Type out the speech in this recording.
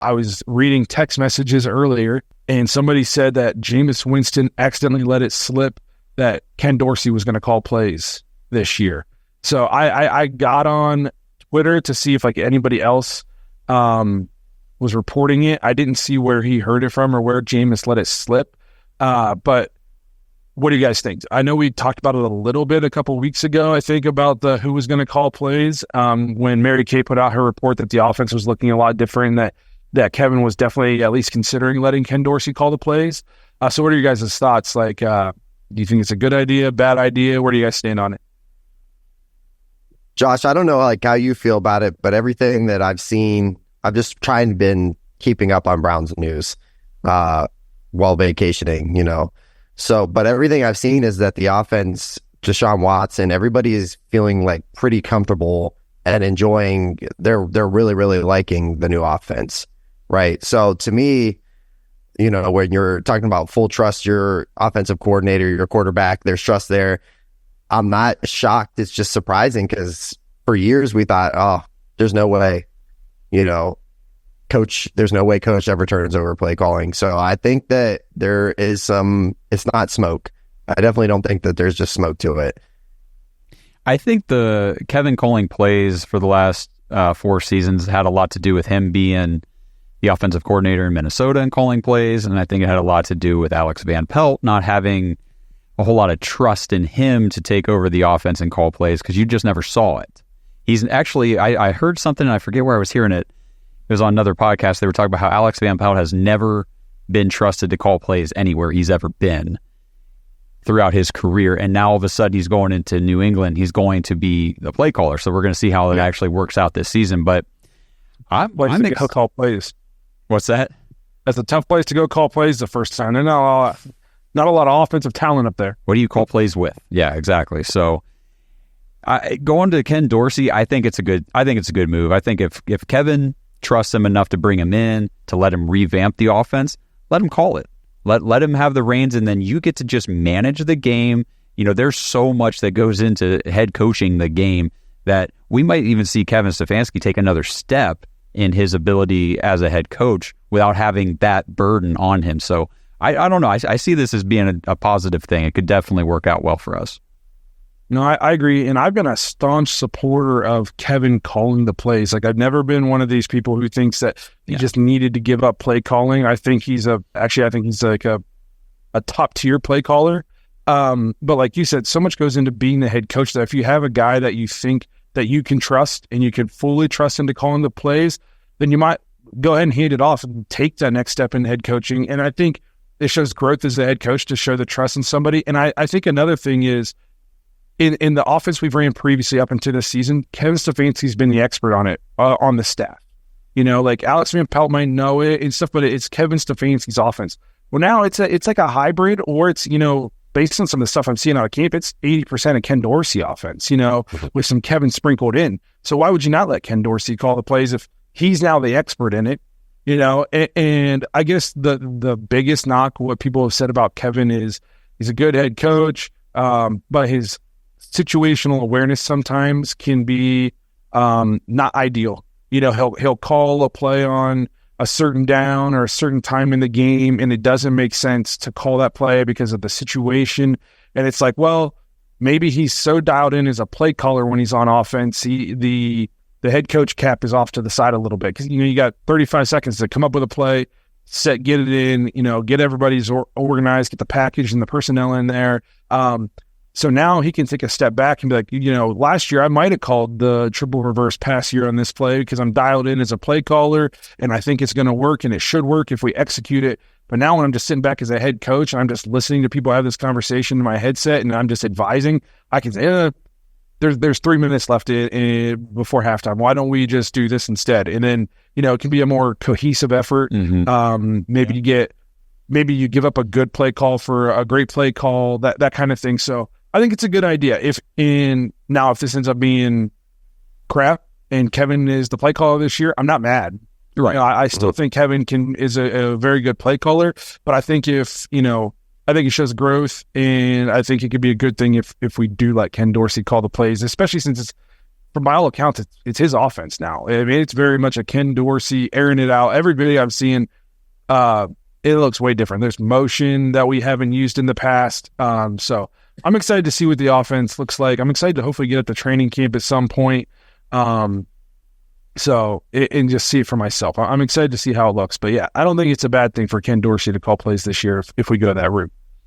I was reading text messages earlier, and somebody said that Jameis Winston accidentally let it slip that Ken Dorsey was going to call plays this year. So I got on Twitter to see if like anybody else was reporting it. I didn't see where he heard it from or where Jameis let it slip. But what do you guys think? I know we talked about it a little bit a couple of weeks ago, I think, about who was going to call plays when Mary Kay put out her report that the offense was looking a lot different, that Kevin was definitely at least considering letting Ken Dorsey call the plays. So what are your guys' thoughts? Like, do you think it's a good idea, bad idea? Where do you guys stand on it? Josh, I don't know like how you feel about it, but everything that I've seen, I've just been keeping up on Browns news while vacationing, you know. So, but everything I've seen is that the offense, Deshaun Watson, everybody is feeling like pretty comfortable and enjoying. They're really, really liking the new offense, right? So to me, you know, when you're talking about full trust, your offensive coordinator, your quarterback, there's trust there. I'm not shocked. It's just surprising because for years we thought, oh, there's no way, you know, there's no way coach ever turns over play calling. So I think that there is it's not smoke. I definitely don't think that there's just smoke to it. I think the Kevin calling plays for the last 4 seasons had a lot to do with him being the offensive coordinator in Minnesota and calling plays. And I think it had a lot to do with Alex Van Pelt not having a whole lot of trust in him to take over the offense and call plays because you just never saw it. He's actually, I heard something, and I forget where I was hearing it. It was on another podcast. They were talking about how Alex Van Pelt has never been trusted to call plays anywhere he's ever been throughout his career. And now all of a sudden he's going into New England. He's going to be the play caller. So we're going to see how it actually works out this season. But I think he'll call plays. What's that? That's a tough place to go call plays the first time. There's not a lot of offensive talent up there. What do you call plays with? Yeah, exactly. So going to Ken Dorsey, I think it's a good move. I think if Kevin trusts him enough to bring him in, to let him revamp the offense, let him call it. Let him have the reins, and then you get to just manage the game. You know, there's so much that goes into head coaching the game that we might even see Kevin Stefanski take another step in his ability as a head coach without having that burden on him. So I don't know. I see this as being a positive thing. It could definitely work out well for us. No, I agree. And I've been a staunch supporter of Kevin calling the plays. Like, I've never been one of these people who thinks that he just needed to give up play calling. I think he's like a top tier play caller. But like you said, so much goes into being the head coach that if you have a guy that you think that you can trust and you can fully trust into calling the plays, then you might go ahead and hand it off and take that next step in head coaching. And I think it shows growth as a head coach to show the trust in somebody. And I think another thing is, in the offense we've ran previously up into this season, Kevin Stefanski's been the expert on it, on the staff. You know, like Alex Van Pelt might know it and stuff, but it's Kevin Stefanski's offense. Well, now it's like a hybrid, or it's, you know, based on some of the stuff I'm seeing out of camp, it's 80% of Ken Dorsey offense, you know, with some Kevin sprinkled in. So why would you not let Ken Dorsey call the plays if he's now the expert in it? You know, and I guess the biggest knock, what people have said about Kevin is he's a good head coach, but his situational awareness sometimes can be not ideal. You know, he'll call a play on a certain down or a certain time in the game, and it doesn't make sense to call that play because of the situation. And it's like, well, maybe he's so dialed in as a play caller when he's on offense, the head coach cap is off to the side a little bit because, you know, you got 35 seconds to come up with a play, get it in, you know, get everybody's organized, get the package and the personnel in there. So now he can take a step back and be like, you know, last year I might have called the triple reverse pass here on this play because I'm dialed in as a play caller and I think it's going to work and it should work if we execute it. But now when I'm just sitting back as a head coach and I'm just listening to people have this conversation in my headset and I'm just advising, I can say, there's 3 minutes left before halftime. Why don't we just do this instead? And then, you know, it can be a more cohesive effort. Mm-hmm. Maybe you give up a good play call for a great play call, that kind of thing. So I think it's a good idea. If this ends up being crap and Kevin is the play caller this year, I'm not mad. Right. You know, I still think Kevin is a very good play caller, but I think I think it shows growth, and I think it could be a good thing if we do let Ken Dorsey call the plays, especially since it's from by all accounts, it's his offense now. I mean, it's very much a Ken Dorsey airing it out. Every video I've seen, it looks way different. There's motion that we haven't used in the past. So I'm excited to see what the offense looks like. I'm excited to hopefully get at the training camp at some point. And just see it for myself. I'm excited to see how it looks. But yeah, I don't think it's a bad thing for Ken Dorsey to call plays this year if we go that route.